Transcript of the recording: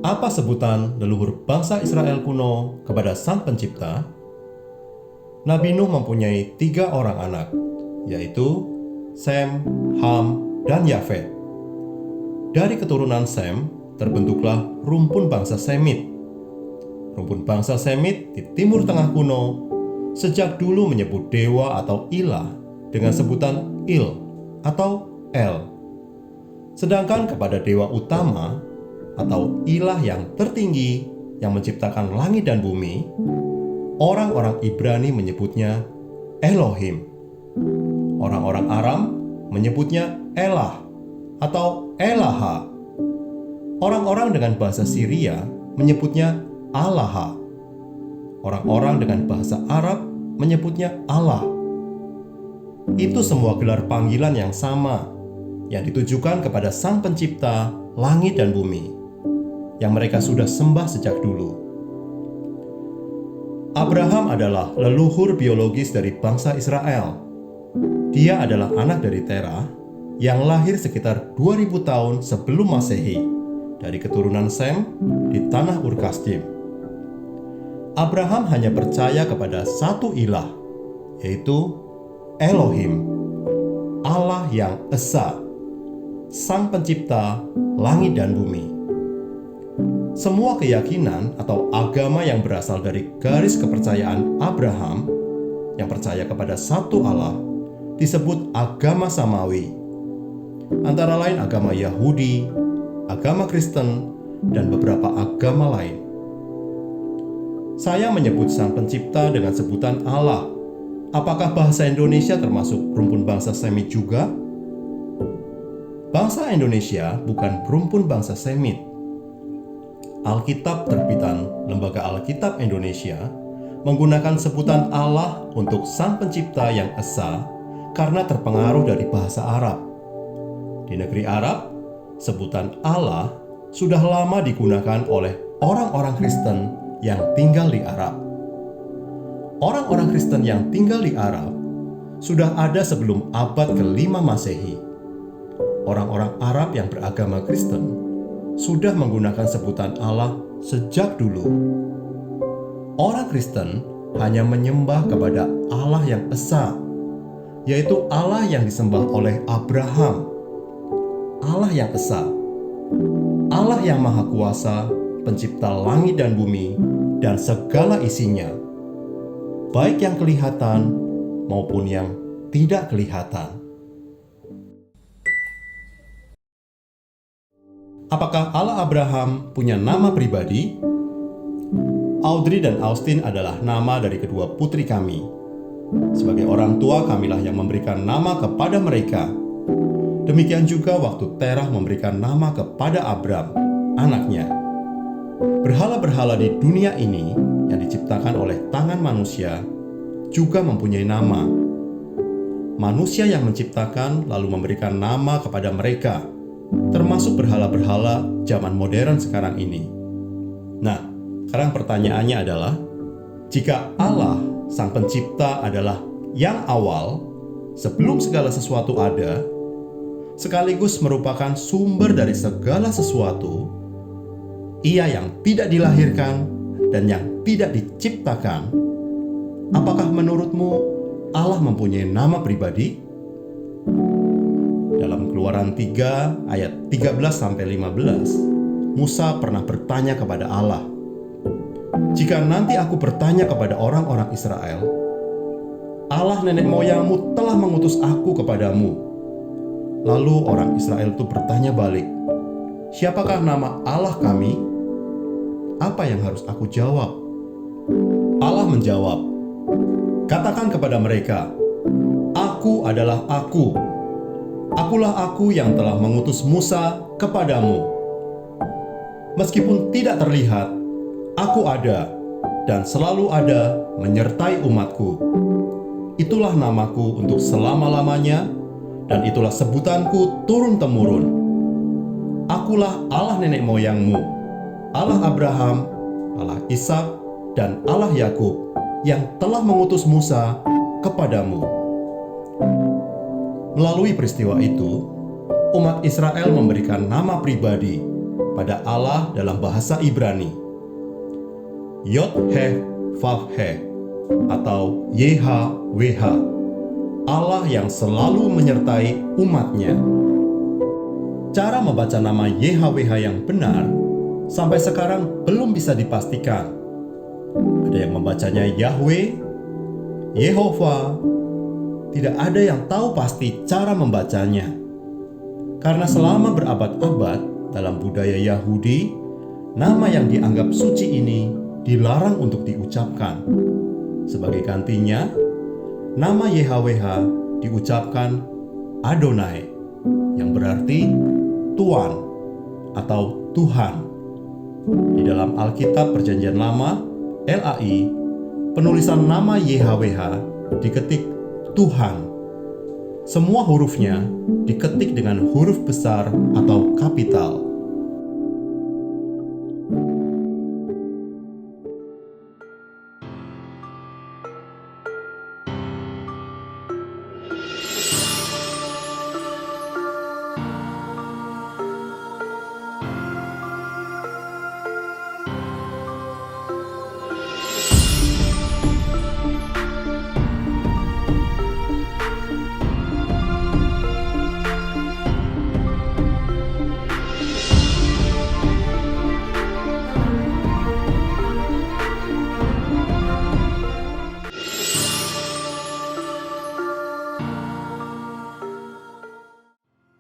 Apa sebutan leluhur bangsa Israel kuno kepada Sang Pencipta? Nabi Nuh mempunyai 3 orang anak, yaitu Sem, Ham, dan Yafet. Dari keturunan Sem terbentuklah rumpun bangsa Semit. Rumpun bangsa Semit di Timur Tengah kuno sejak dulu menyebut dewa atau ilah dengan sebutan Il atau El. Sedangkan kepada dewa utama atau ilah yang tertinggi yang menciptakan langit dan bumi, orang-orang Ibrani menyebutnya Elohim. Orang-orang Aram menyebutnya Elah atau Elaha. Orang-orang dengan bahasa Syria menyebutnya Allaha. Orang-orang dengan bahasa Arab menyebutnya Allah. Itu semua gelar panggilan yang sama yang ditujukan kepada Sang Pencipta langit dan bumi, yang mereka sudah sembah sejak dulu. Abraham adalah leluhur biologis dari bangsa Israel. Dia adalah anak dari Terah yang lahir sekitar 2000 tahun sebelum Masehi dari keturunan Sem di tanah Ur Kasdim. Abraham hanya percaya kepada satu ilah, yaitu Elohim, Allah yang Esa, Sang Pencipta langit dan bumi. Semua keyakinan atau agama yang berasal dari garis kepercayaan Abraham yang percaya kepada satu Allah disebut agama samawi. Antara lain agama Yahudi, agama Kristen, dan beberapa agama lain. Saya menyebut Sang Pencipta dengan sebutan Allah. Apakah bahasa Indonesia termasuk rumpun bangsa Semit juga? Bangsa Indonesia bukan rumpun bangsa Semit. Alkitab terbitan Lembaga Alkitab Indonesia menggunakan sebutan Allah untuk Sang Pencipta yang Esa karena terpengaruh dari bahasa Arab. Di negeri Arab, sebutan Allah sudah lama digunakan oleh orang-orang Kristen yang tinggal di Arab. Orang-orang Kristen yang tinggal di Arab sudah ada sebelum abad ke-5 Masehi. Orang-orang Arab yang beragama Kristen sudah menggunakan sebutan Allah sejak dulu. Orang Kristen hanya menyembah kepada Allah yang Esa, yaitu Allah yang disembah oleh Abraham. Allah yang Esa, Allah yang Maha Kuasa, Pencipta langit dan bumi dan segala isinya, baik yang kelihatan maupun yang tidak kelihatan. Apakah Allah Abraham punya nama pribadi? Audrey dan Austin adalah nama dari kedua putri kami. Sebagai orang tua, kamilah yang memberikan nama kepada mereka. Demikian juga waktu Terah memberikan nama kepada Abram, anaknya. Berhala-berhala di dunia ini yang diciptakan oleh tangan manusia juga mempunyai nama. Manusia yang menciptakan lalu memberikan nama kepada mereka, termasuk berhala-berhala zaman modern sekarang ini. Nah, sekarang pertanyaannya adalah, jika Allah, Sang Pencipta adalah yang awal, sebelum segala sesuatu ada, sekaligus merupakan sumber dari segala sesuatu, Ia yang tidak dilahirkan dan yang tidak diciptakan, apakah menurutmu Allah mempunyai nama pribadi? Dalam Keluaran 3 ayat 13-15, Musa pernah bertanya kepada Allah, "Jika nanti aku bertanya kepada orang-orang Israel, Allah nenek moyangmu telah mengutus aku kepadamu." Lalu orang Israel itu bertanya balik, "Siapakah nama Allah kami?" Apa yang harus aku jawab? Allah menjawab, "Katakan kepada mereka, Aku adalah Aku. Akulah Aku yang telah mengutus Musa kepadamu. Meskipun tidak terlihat, Aku ada dan selalu ada menyertai umatku. Itulah namaku untuk selama-lamanya, dan itulah sebutanku turun-temurun. Akulah Allah nenek moyangmu, Allah Abraham, Allah Ishak, dan Allah Yakub yang telah mengutus Musa kepadamu." Melalui peristiwa itu, umat Israel memberikan nama pribadi, pada Allah dalam bahasa Ibrani. Yod-Heh-Vav-Heh atau YHWH, Allah yang selalu menyertai umatnya. Cara membaca nama YHWH yang benar sampai sekarang belum bisa dipastikan. Ada yang membacanya Yahweh, Yehova. Tidak ada yang tahu pasti cara membacanya. Karena selama berabad-abad dalam budaya Yahudi, nama yang dianggap suci ini dilarang untuk diucapkan. Sebagai gantinya, nama YHWH diucapkan Adonai, yang berarti Tuan atau Tuhan. Di dalam Alkitab Perjanjian Lama, LAI, penulisan nama YHWH diketik Tuhan. Semua hurufnya diketik dengan huruf besar atau kapital.